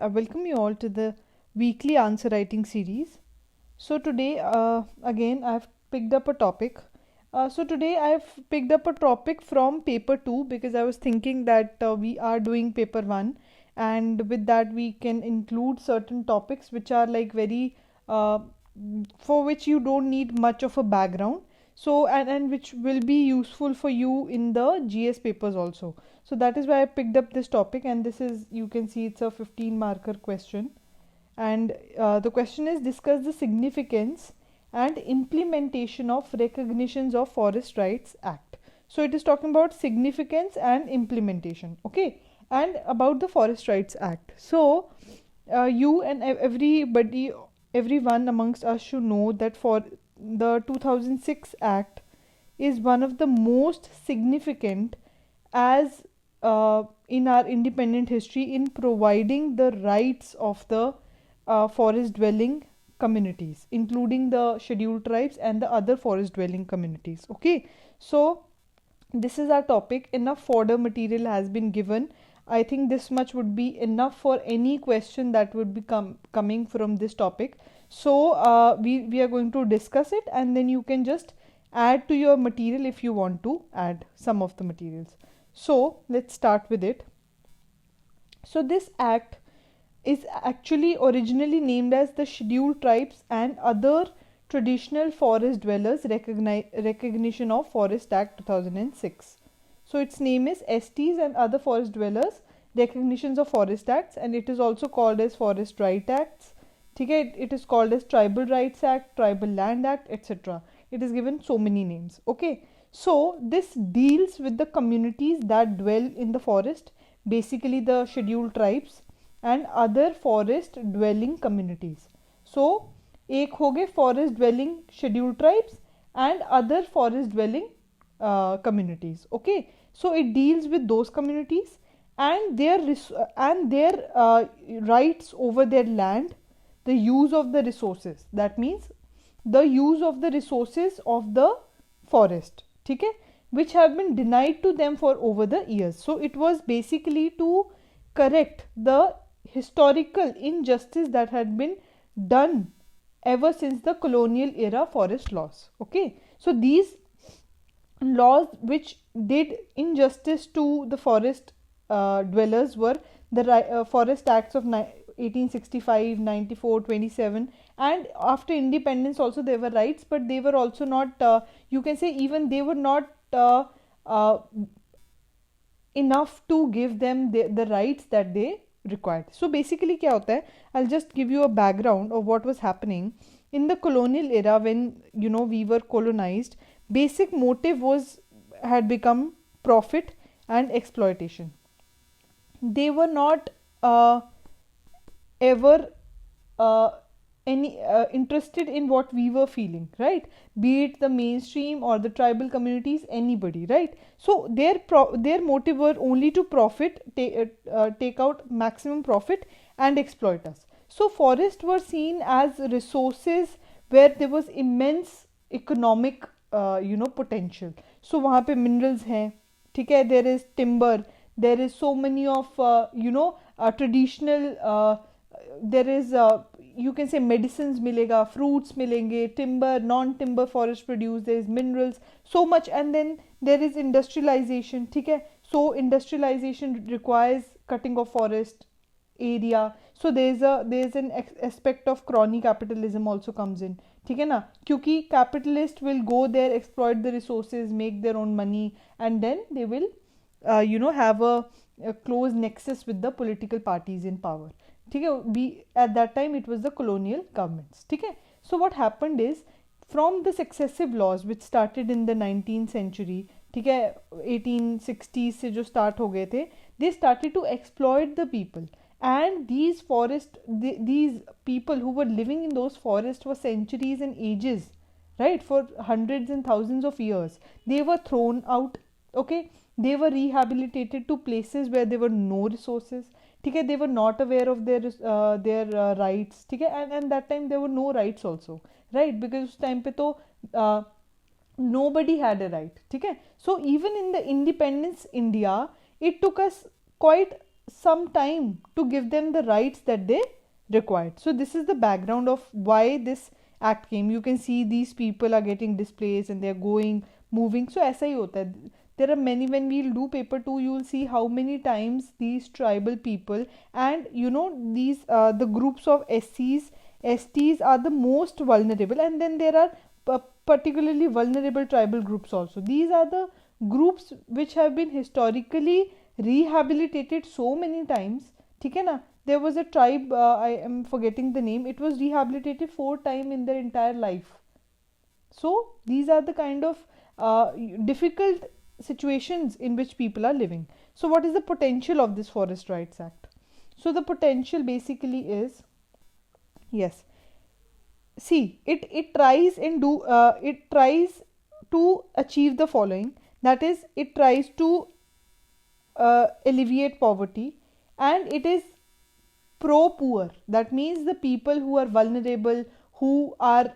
I welcome you all to the weekly answer writing series. So today, again, I've picked up a topic. Today I've picked up a topic from paper 2 because I was thinking that we are doing paper 1, and with that we can include certain topics which are like very uh, for which you don't need much of a background. So and which will be useful for you in the GS papers also. So that is why I picked up this topic, and this is, you can see, it's a 15 marker question. And the question is, discuss the significance and implementation of recognitions of Forest Rights Act. So it is talking about significance and implementation, okay, and about the Forest Rights Act. So you and everybody, everyone amongst us should know that for the 2006 Act is one of the most significant as in our independent history in providing the rights of the forest dwelling communities, including the scheduled tribes and the other forest dwelling communities. Okay, so this is our topic. Enough fodder material has been given. I think this much would be enough for any question that would be coming from this topic. So we are going to discuss it, and then you can just add to your material if you want to add some of the materials. So let's start with it. So this act is actually originally named as the Scheduled Tribes and Other Traditional Forest Dwellers Recognition of Forest Act 2006. So its name is STs and Other Forest Dwellers Recognitions of Forest Acts, and it is also called as Forest Right Acts. Okay, it is called as Tribal Rights Act, Tribal Land Act, etc. It is given so many names. Okay, so this deals with the communities that dwell in the forest, basically the scheduled tribes and other forest dwelling communities. So एक हो गए forest dwelling scheduled tribes and other forest dwelling communities. Okay, so it deals with those communities and their rights over their land, the use of the resources, that means the use of the resources of the forest, ठीक है, which have been denied to them for over the years. So it was basically to correct the historical injustice that had been done ever since the colonial era forest laws. Okay, so these laws which did injustice to the forest dwellers were the forest acts of 1865, 94, 27, and after independence also there were rights, but they were also not, you can say, even they were not uh, enough to give them the rights that they required. So basically क्या होता है, I'll just give you a background of what was happening in the colonial era when we were colonized. Basic motive had become profit and exploitation. They were not ever uh, any interested in what we were feeling, right? Be it the mainstream or the tribal communities, anybody, right? So their motive were only to profit, take out maximum profit and exploit us. So forests were seen as resources where there was immense economic potential. So वहाँ पे minerals हैं, ठीक है, there is timber, there is so many of traditional there is you can say medicines मिलेगा, fruits मिलेंगे, timber, non-timber forest produce, there is minerals, so much, and then there is industrialization, ठीक है, so industrialization requires cutting of forest area, so there is an aspect of crony capitalism also comes in, ठीक है ना, क्योंकि capitalist will go there, exploit the resources, make their own money, and then they will have a close nexus with the political parties in power, ठीक है. We at that time it was the colonial governments, ठीक है. So what happened is, from the successive laws which started in the 19th century, ठीक है, 1860s से जो start हो गए थे, they started to exploit the people, and these people who were living in those forests for centuries and ages, right, for hundreds and thousands of years, they were thrown out. Okay, they were rehabilitated to places where there were no resources, ठीक है, they were not aware of their rights, ठीक है, and that time there were no rights also, right, because उस time पे तो nobody had a right, ठीक है. So even in the independence India, it took us quite some time to give them the rights that they required. So this is the background of why this act came. You can see these people are getting displaced and they're going, moving. So ऐसा ही होता है. There are many, when we'll do paper 2, you will see how many times these tribal people, and you know, these the groups of SCs, STs are the most vulnerable, and then there are particularly vulnerable tribal groups also. These are the groups which have been historically rehabilitated so many times. ठीक है ना? There was a tribe, I am forgetting the name, it was rehabilitated 4 times in their entire life. So these are the kind of difficult situations in which people are living. So what is the potential of this Forest Rights Act? So the potential basically is, yes, see, it tries and do it tries to achieve the following. That is, it tries to alleviate poverty, and it is pro poor. That means the people who are vulnerable, who are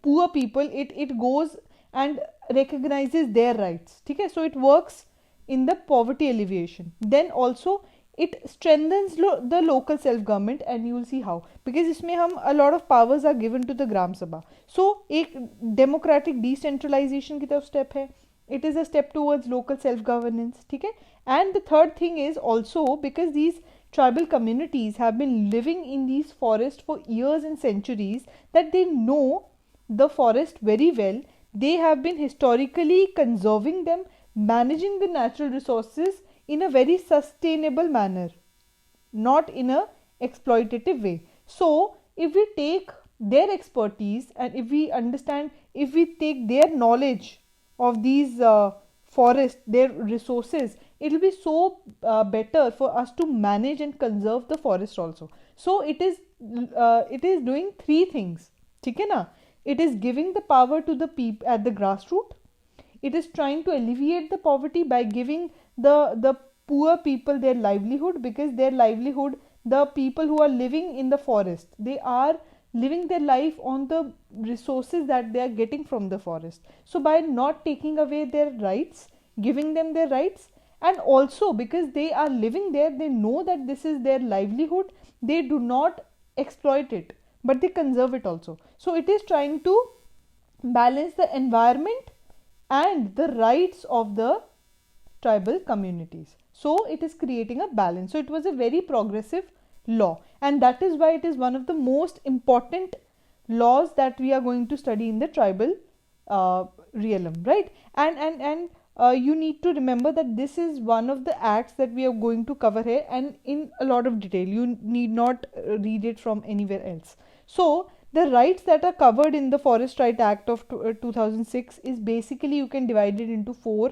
poor people, it goes and recognizes their rights. Okay, so it works in the poverty alleviation. Then also it strengthens the local self government, and you will see how, because इसमें हम a lot of powers are given to the gram sabha. So एक democratic decentralization की तरफ step है. It is a step towards local self governance. ठीक है. And the third thing is also, because these tribal communities have been living in these forests for years and centuries, that they know the forest very well. They have been historically conserving them, managing the natural resources in a very sustainable manner, not in a exploitative way. So if we take their expertise, and if we understand, if we take their knowledge of these forests, their resources, it will be so better for us to manage and conserve the forest also. So it is doing three things. ठीक है ना? It is giving the power to the people at the grassroots. It is trying to alleviate the poverty by giving the poor people their livelihood, because their livelihood, the people who are living in the forest, they are living their life on the resources that they are getting from the forest. So by not taking away their rights, giving them their rights, and also because they are living there, they know that this is their livelihood, they do not exploit it, but they conserve it also. So it is trying to balance the environment and the rights of the tribal communities. So it is creating a balance. So it was a very progressive law, and that is why it is one of the most important laws that we are going to study in the tribal realm, right? And you need to remember that this is one of the acts that we are going to cover here, and in a lot of detail. You need not read it from anywhere else. So the rights that are covered in the Forest Right Act of 2006 is basically, you can divide it into 4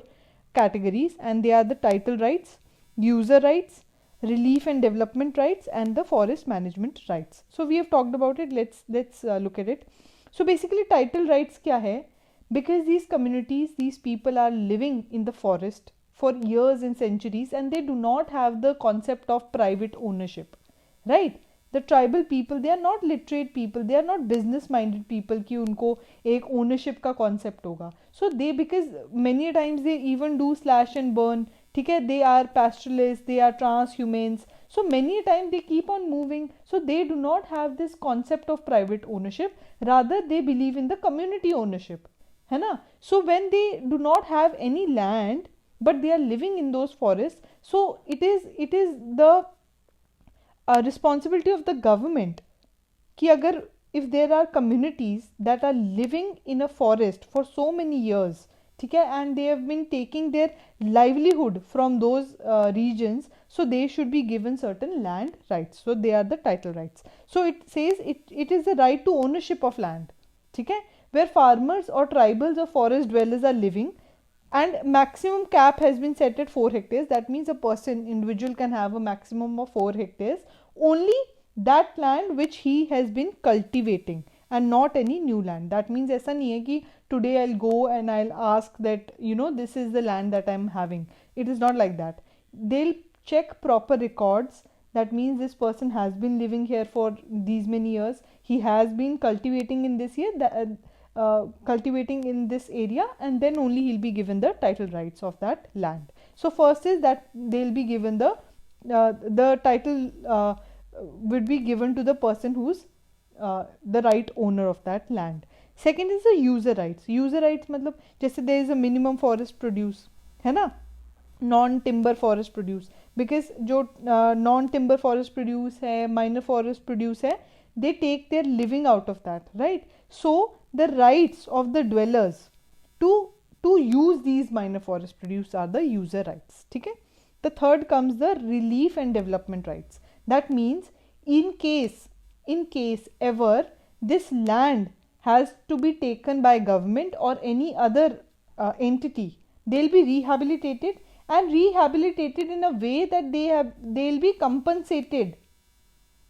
categories, and they are the title rights, user rights, relief and development rights, and the forest management rights. So we have talked about it. Let's look at it. So basically title rights kya hai? Because these communities, these people are living in the forest for years and centuries, and they do not have the concept of private ownership, right? The tribal people, they are not literate people, they are not business minded people कि उनको एक ownership का concept होगा. So they, because many times they even do slash and burn, ठीक है, they are pastoralists, they are transhumans, so many times they keep on moving, so they do not have this concept of private ownership, rather they believe in the community ownership, है ना? So when they do not have any land but they are living in those forests, so it is the responsibility of the government कि अगर, if there are communities that are living in a forest for so many years, ठीक है, and they have been taking their livelihood from those regions, so they should be given certain land rights. So they are the title rights. So it says it is the right to ownership of land, ठीक है, where farmers or tribals or forest dwellers are living, and maximum cap has been set at 4 hectares. That means a person, individual, can have a maximum of 4 hectares, only that land which he has been cultivating, and not any new land. That means ऐसा नहीं है कि today I'll go and I'll ask that, you know, this is the land that I'm having. It is not like that. They'll check proper records. That means this person has been living here for these many years, he has been cultivating in this year, cultivating in this area, and then only he'll be given the title rights of that land. So first is that they'll be given the the title would be given to the person who's the right owner of that land. Second is the user rights. User rights मतलब जैसे there is a minimum forest produce, है ना, non timber forest produce, because जो non timber forest produce है, minor forest produce है, they take their living out of that, right. So the rights of the dwellers to use these minor forest produce are the user rights. ठीक है. The third comes the relief and development rights. That means in case ever this land has to be taken by government or any other entity, they'll be rehabilitated, and rehabilitated in a way that they'll be compensated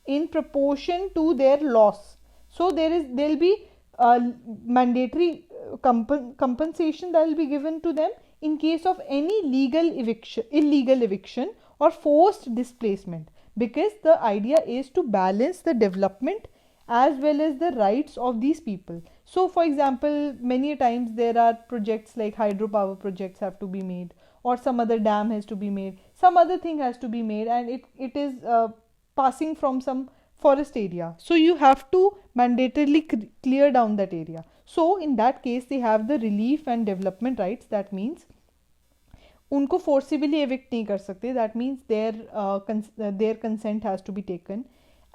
in proportion to their loss. So there'll be mandatory compensation that will be given to them in case of any illegal eviction or forced displacement, because the idea is to balance the development as well as the rights of these people. So for example, many times there are projects like hydropower projects have to be made, or some other dam has to be made, some other thing has to be made, and it is passing from some forest area. So you have to mandatorily clear down that area. So in that case they have the relief and development rights. That means उनको forcibly evict नहीं कर सकते. That means their consent has to be taken,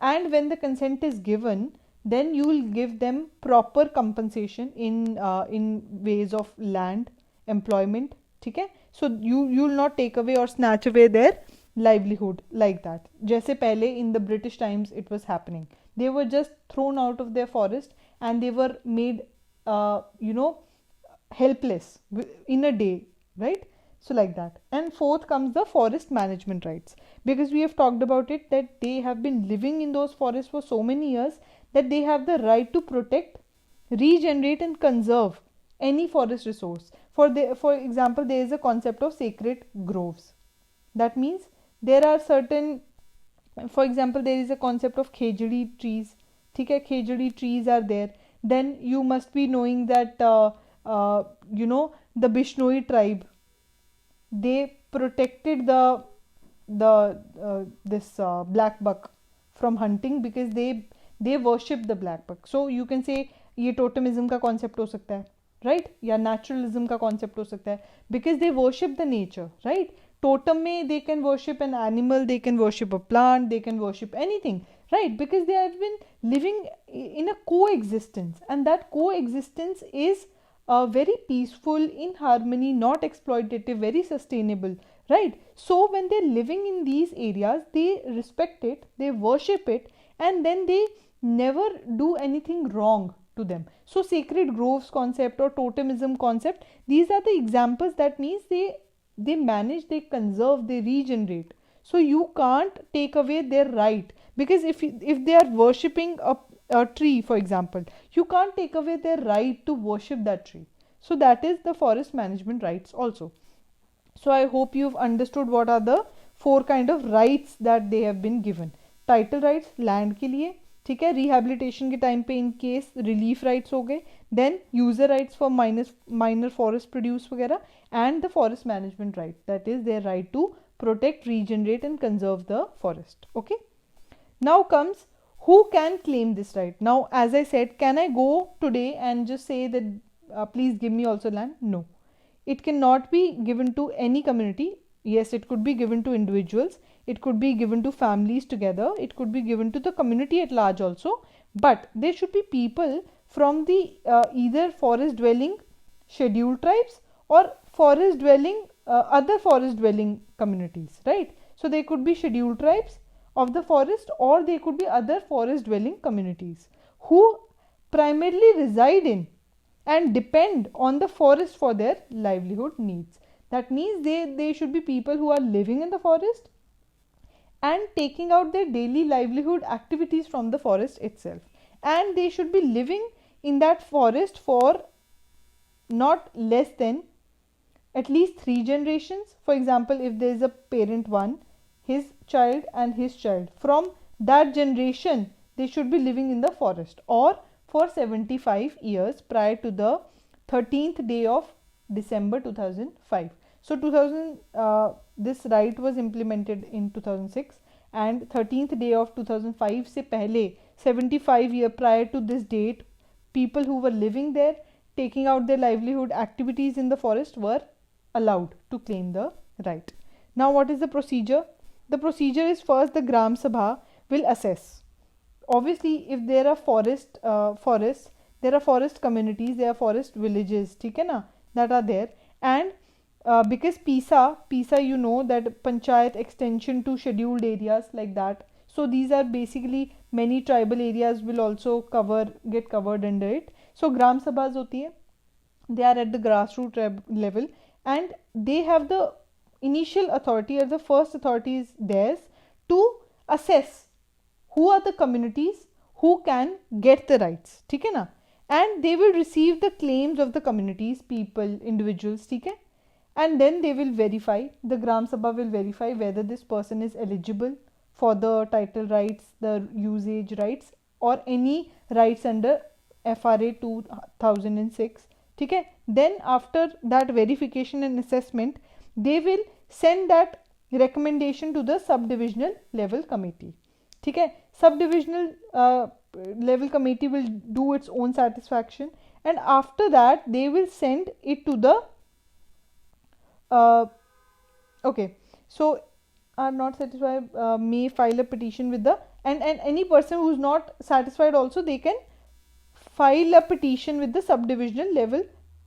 and when the consent is given, then you will give them proper compensation in ways of land, employment. ठीक है. So you will not take away or snatch away their livelihood like that. जैसे पहले in the British times it was happening. They were just thrown out of their forest and they were made helpless in a day, right? So like that. And fourth comes the forest management rights, because we have talked about it that they have been living in those forests for so many years that they have the right to protect, regenerate and conserve any forest resource. For example, there is a concept of sacred groves. That means there are certain, for example, there is a concept of khejdi trees. ठीक है, khejdi trees are there. Then you must be knowing that the Bishnoi tribe, they protected this black buck from hunting because they worship the black buck. So you can say ये totemism का concept हो सकता है, right? या naturalism का concept हो सकता है, because they worship the nature, right? Totem में they can worship an animal, they can worship a plant, they can worship anything, right? Because they have been living in a coexistence, and that coexistence is very peaceful, in harmony, not exploitative, very sustainable, right? So when they're living in these areas, they respect it, they worship it, and then they never do anything wrong to them. So sacred groves concept or totemism concept, these are the examples. That means they manage, they conserve, they regenerate. So you can't take away their right, because if they are worshipping a tree, for example, you can't take away their right to worship that tree. So that is the forest management rights also. So I hope you've understood what are the 4 kind of rights that they have been given. Title rights land के लिए, ठीक है, rehabilitation के time पे in case relief rights हो गए, then user rights for minor forest produce वगैरह, and the forest management right, that is their right to protect, regenerate and conserve the forest. Okay. Now comes who can claim this right. Now as I said, can I go today and just say that please give me also land? No. It cannot be given to any community. Yes, it could be given to individuals, it could be given to families together, it could be given to the community at large also, but there should be people from the either forest dwelling scheduled tribes or forest dwelling other forest dwelling communities, right? So they could be scheduled tribes of the forest, or they could be other forest dwelling communities who primarily reside in and depend on the forest for their livelihood needs. That means they should be people who are living in the forest and taking out their daily livelihood activities from the forest itself, and they should be living in that forest for not less than at least 3 generations. For example, if there is a parent 1, his child and his child, from that generation they should be living in the forest, or for 75 years prior to the 13th day of December 2005. So this right was implemented in 2006, and 13th day of 2005 से पहले 75 year prior to this date, people who were living there, taking out their livelihood activities in the forest, were allowed to claim the right. Now what is the procedure? The procedure is, first the Gram Sabha will assess. Obviously if there are forests, there are forest communities, there are forest villages, ठीक है ना, that are there. And because PISA, you know that panchayat extension to scheduled areas, like that, so these are basically many tribal areas will also get covered under it. So Gram Sabhas hoti hai, they are at the grassroots level, and they have the initial authority, or the first authority is theirs to assess who are the communities who can get the rights, ठीक है ना, and they will receive the claims of the communities, people, individuals, ठीक है, and then they will verify, the Gram Sabha will verify whether this person is eligible for the title rights, the usage rights, or any rights under FRA 2006, ठीक है. Then after that verification and assessment, they will send that recommendation to the subdivisional level committee, ठीक है. Subdivisional level committee will do its own satisfaction, and after that they will send it to the okay, so are not satisfied may file a petition with the, and any person who is not satisfied also, they can file a petition with the subdivisional level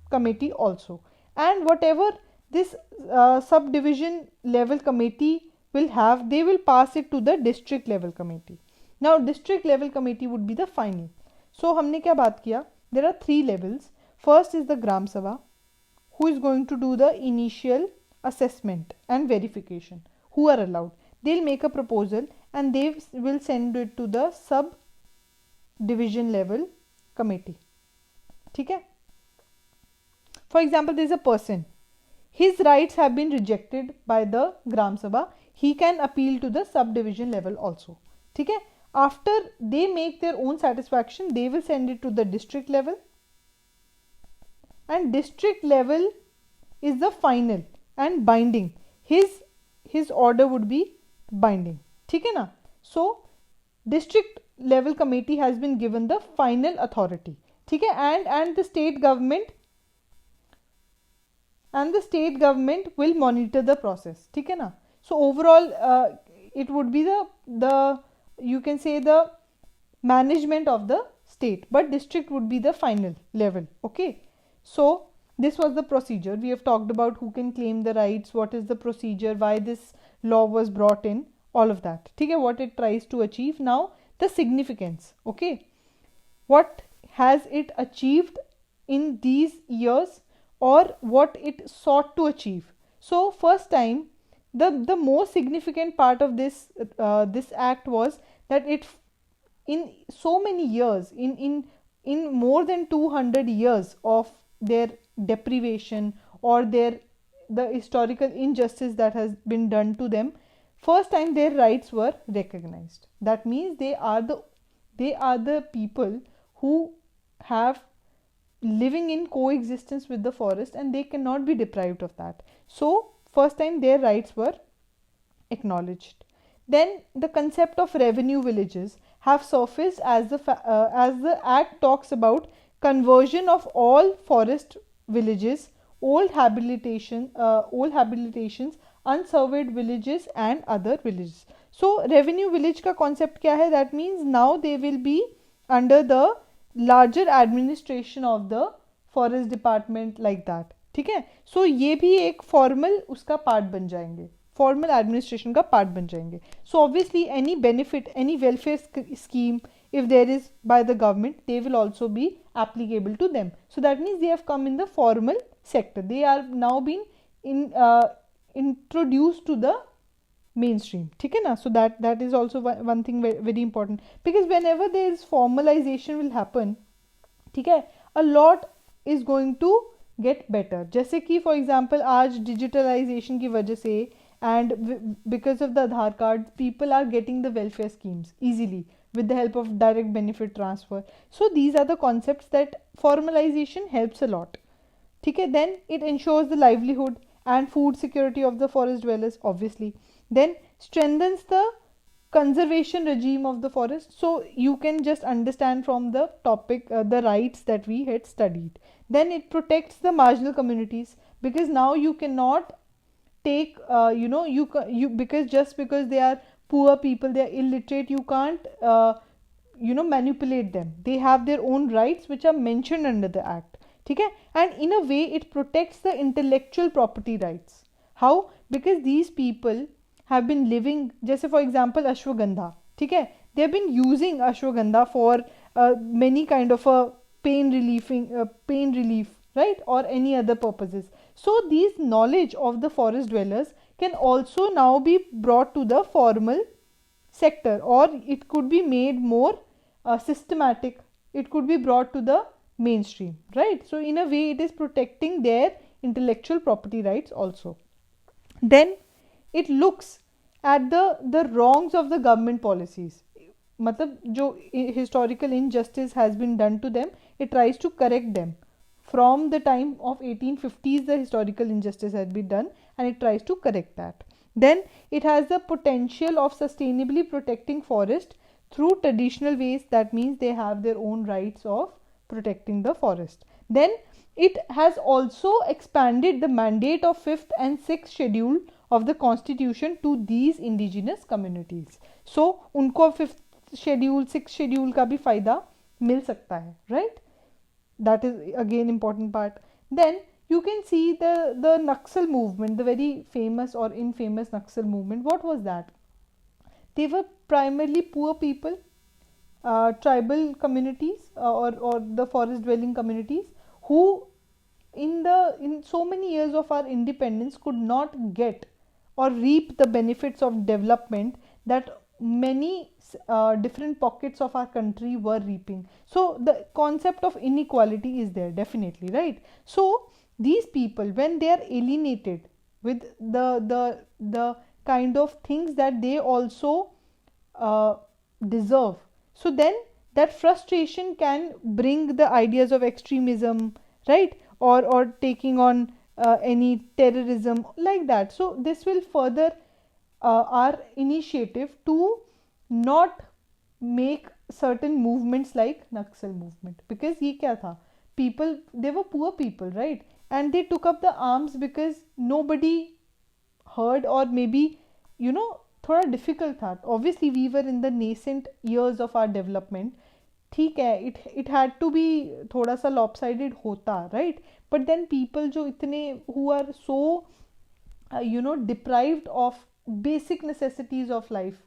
committee also. And whatever this subdivision level committee will have, they will pass it to the district level committee. Now district level committee would be the final. So हमने क्या बात किया, there are 3 levels. First is the Gram Sabha, who is going to do the initial assessment and verification, who are allowed. They'll make a proposal and they will send it to the subdivision level committee, ठीक है. For example, there is a person, his rights have been rejected by the Gram Sabha, he can appeal to the subdivision level also, ठीक है. After they make their own satisfaction, they will send it to the district level, and district level is the final and binding. His order would be binding, ठीक है ना. So district level committee has been given the final authority, ठीक है. And the state government will monitor the process, ठीक है ना. So overall it would be the you can say the management of the state, but district would be the final level, okay. So this was the procedure. We have talked about who can claim the rights, what is the procedure, why this law was brought in, all of that, ठीक है, what it tries to achieve. Now the significance, okay, what has it achieved in these years, or what it sought to achieve. So first time, the most significant part of this act was that it, in so many years, in more than 200 years of their deprivation, or the historical injustice that has been done to them, first time their rights were recognized. That means they are the people who have living in coexistence with the forest, and they cannot be deprived of that. So first time their rights were acknowledged. Then the concept of revenue villages have surfaced as the act talks about conversion of all forest villages, old habitations, unsurveyed villages and other villages. So revenue village का concept क्या है? That means now they will be under the larger administration of the forest department, like that, ठीक है. So ये भी एक formal उसका part बन जाएंगे, formal administration का part बन जाएंगे. So obviously any benefit, any welfare scheme if there is by the government, they will also be applicable to them. So that means they have come in the formal sector, they are now being introduced to the mainstream, ठीक है ना. So that is also one thing very important, because whenever there is formalization will happen, ठीक है, a lot is going to get better. जैसे कि for example आज digitalization की वजह से and because of the Aadhaar card, people are getting the welfare schemes easily with the help of direct benefit transfer. So these are the concepts that formalization helps a lot, ठीक है. Then it ensures the livelihood and food security of the forest dwellers, obviously. Then strengthens the conservation regime of the forest. So you can just understand from the topic the rights that we had studied. Then it protects the marginal communities, because now you cannot take you because just because they are poor people, they are illiterate, you can't manipulate them. They have their own rights which are mentioned under the act. Okay? And in a way it protects the intellectual property rights. How? Because these people have been living, just for example ashwagandha. Okay? They have been using ashwagandha for many kind of a pain relief, right, or any other purposes. So these knowledge of the forest dwellers can also now be brought to the formal sector, or it could be made more systematic. It could be brought to the mainstream, right? So in a way it is protecting their intellectual property rights also. Then it looks at the wrongs of the government policies. मतलब जो historical injustice has been done to them, it tries to correct them. From the time of 1850s the historical injustice has been done, and it tries to correct that. Then it has the potential of sustainably protecting forest through traditional ways. That means they have their own rights of protecting the forest. Then it has also expanded the mandate of 5th and 6th schedule of the constitution to these indigenous communities. So उनको 5th schedule 6th schedule का भी फायदा मिल सकता है, right? That is again important part. Then you can see the Naxal movement, the very famous or infamous Naxal movement. What was that? They were primarily poor people, tribal communities, or the forest dwelling communities, who in so many years of our independence could not get or reap the benefits of development that many different pockets of our country were reaping. So the concept of inequality is there, definitely, right? So these people, when they are alienated with the kind of things that they also uh, deserve, so then that frustration can bring the ideas of extremism, right, or taking on any terrorism like that. So this will further our initiative to not make certain movements like Naxal movement. Because ye kya tha, people, they were poor people, right, and they took up the arms because nobody heard, or maybe थोड़ा difficult था. Obviously we were in the nascent years of our development. ठीक है, it had to be थोड़ा सा lopsided होता, right? But then people जो इतने who are so deprived of basic necessities of life,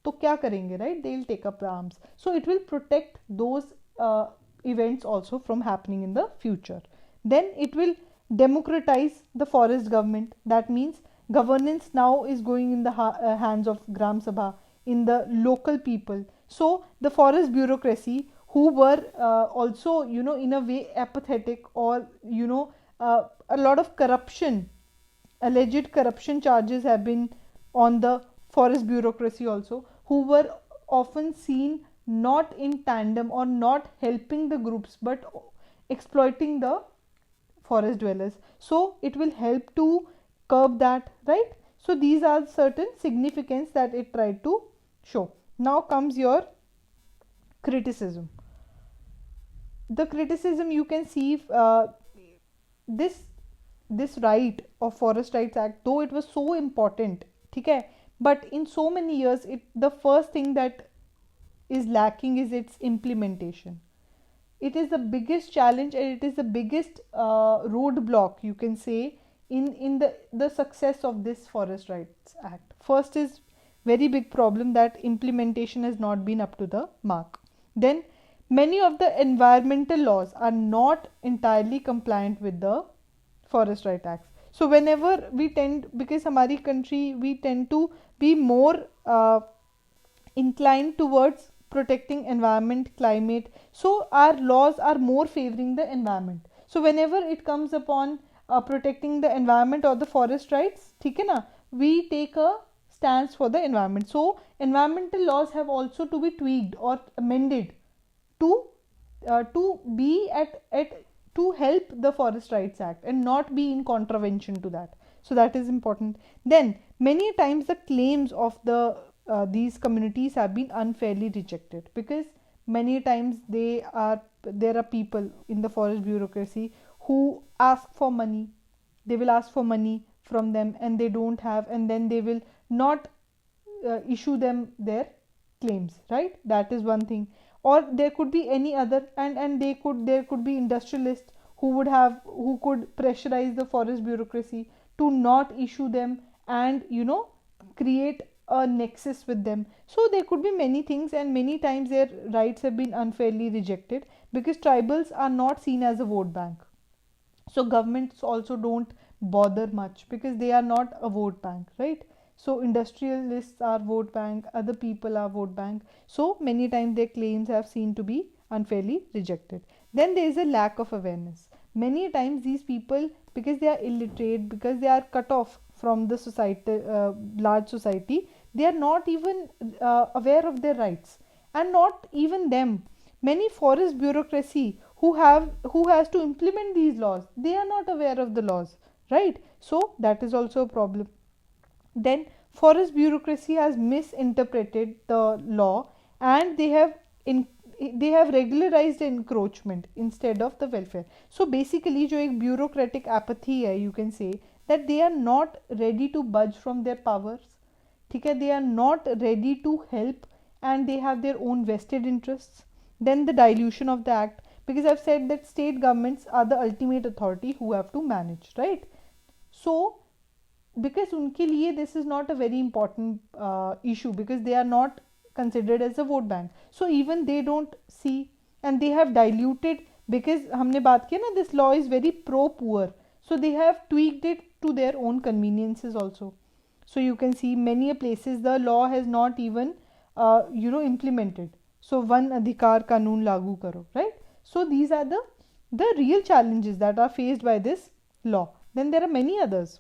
तो क्या करेंगे, right? They will take up the arms. So it will protect those events also from happening in the future. Then it will democratize the forest government. That means governance now is going in the hands of Gram Sabha, in the local people. So the forest bureaucracy, who were also in a way apathetic, or a lot of corruption, alleged corruption charges have been on the forest bureaucracy also, who were often seen not in tandem or not helping the groups but exploiting the forest dwellers. So it will help to curb that, right? So these are certain significance that it tried to show. Now comes your criticism. The criticism, you can see this right of Forest Rights Act, though it was so important, okay, but in so many years, the first thing that is lacking is its implementation. It is the biggest challenge, and it is the biggest roadblock, you can say, in the success of this Forest Rights Act. First is very big problem that implementation has not been up to the mark. Then many of the environmental laws are not entirely compliant with the Forest Rights Act. So whenever we tend, because हमारी country, we tend to be more inclined towards protecting environment, climate. So our laws are more favoring the environment. So whenever it comes upon protecting the environment or the forest rights, ठीक है ना, we take a stance for the environment. So environmental laws have also to be tweaked or amended to be at to help the Forest Rights Act and not be in contravention to that. So that is important. Then many times the claims of these communities have been unfairly rejected, because many times there are people in the forest bureaucracy who ask for money. They will ask for money from them and they don't have, and then they will not issue them their claims, right? That is one thing. Or there could be any other, and there could be industrialists who could pressurize the forest bureaucracy to not issue them, and create a nexus with them. So there could be many things, and many times their rights have been unfairly rejected, because tribals are not seen as a vote bank. So governments also don't bother much, because they are not a vote bank, right? So industrialists are vote bank, other people are vote bank, so many times their claims have seen to be unfairly rejected. Then there is a lack of awareness. Many times these people, because they are illiterate, because they are cut off from the society, large society, they are not even aware of their rights. And not even them, many forest bureaucracy who has to implement these laws, they are not aware of the laws, right? So that is also a problem. Then forest bureaucracy has misinterpreted the law, and in they have regularized encroachment instead of the welfare. So basically जो एक bureaucratic apathy है, you can say that they are not ready to budge from their powers. ठीक है, they are not ready to help, and they have their own vested interests. Then the dilution of the act, because I've said that state governments are the ultimate authority who have to manage, right? So because उनके लिए this is not a very important issue, because they are not considered as a vote bank, so even they don't see, and they have diluted, because हमने बात किया ना, this law is very pro poor, so they have tweaked it to their own conveniences also. So you can see many places the law has not even implemented. So one adhikar कानून लागू करो, right? So these are the real challenges that are faced by this law. Then there are many others,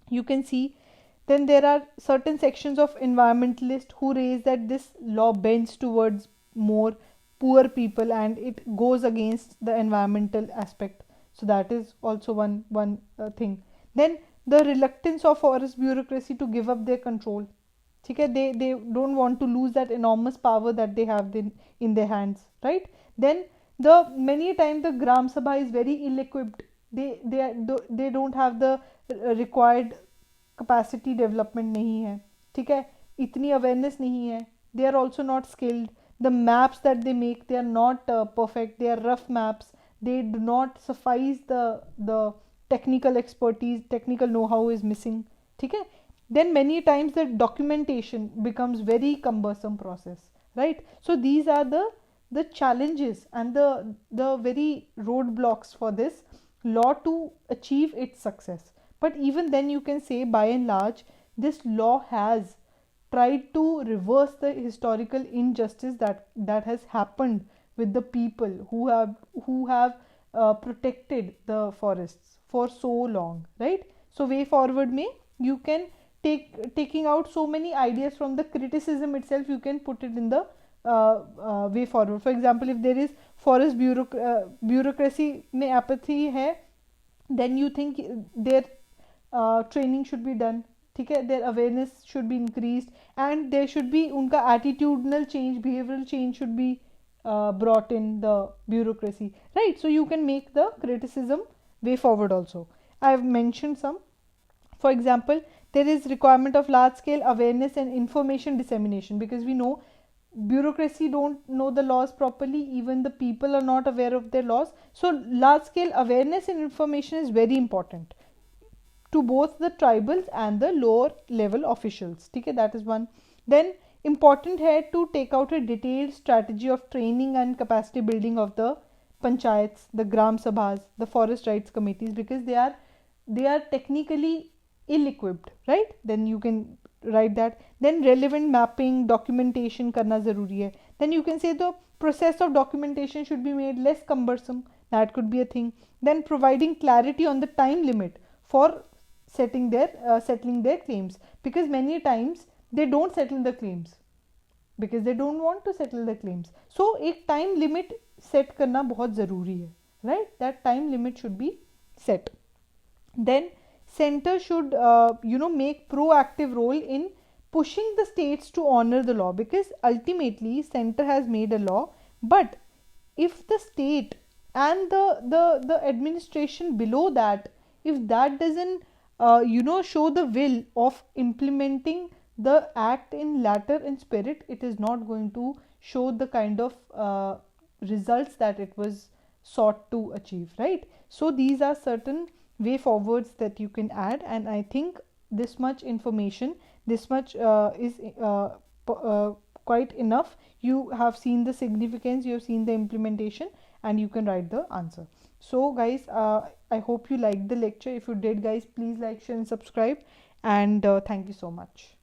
you can see. Then there are certain sections of environmentalists who raise that this law bends towards more poor people, and it goes against the environmental aspect. So that is also one thing. Then the reluctance of forest bureaucracy to give up their control. Okay, they don't want to lose that enormous power that they have in their hands, right? Then the many times the gram sabha is very ill equipped. They don't have the required capacity development नहीं है, ठीक है, इतनी awareness नहीं है. They are also not skilled. The maps that they make, they are not perfect. They are rough maps. They do not suffice the technical expertise. Technical know-how is missing, ठीक है. Then many times the documentation becomes very cumbersome process, right? So these are the challenges and the very roadblocks for this law to achieve its success. But even then you can say by and large this law has tried to reverse the historical injustice that has happened with the people who have protected the forests for so long, right? So way forward में you can taking out so many ideas from the criticism itself, you can put it in the way forward. For example, if there is forest bureaucracy में apathy है, then you think their training should be done, ठीक है, their awareness should be increased, and there should be उनका attitudinal change, behavioral change should be brought in the bureaucracy, right? So you can make the criticism way forward also. I have mentioned some. For example, there is requirement of large scale awareness and information dissemination, because we know bureaucracy don't know the laws properly, even the people are not aware of their laws. So large scale awareness and information is very important to both the tribals and the lower level officials, ठीक है, that is one. Then important है to take out a detailed strategy of training and capacity building of the panchayats, the gram sabhas, the forest rights committees, because they are technically ill equipped, right? Then you can write that. Then relevant mapping documentation करना ज़रूरी है. Then you can say the process of documentation should be made less cumbersome, that could be a thing. Then providing clarity on the time limit for settling their claims, because many times they don't settle the claims because they don't want to settle the claims. So एक time limit set करना बहुत ज़रूरी है, right? That time limit should be set. Then center should make proactive role in pushing the states to honor the law, because ultimately center has made a law, but if the state and the administration below that, if that doesn't show the will of implementing the act in letter and spirit, it is not going to show the kind of results that it was sought to achieve, right? So these are certain way forwards that you can add, and I think this much information, this much is quite enough. You have seen the significance, you have seen the implementation, and you can write the answer. So guys, I hope you liked the lecture. If you did, guys, please like, share and subscribe, and thank you so much.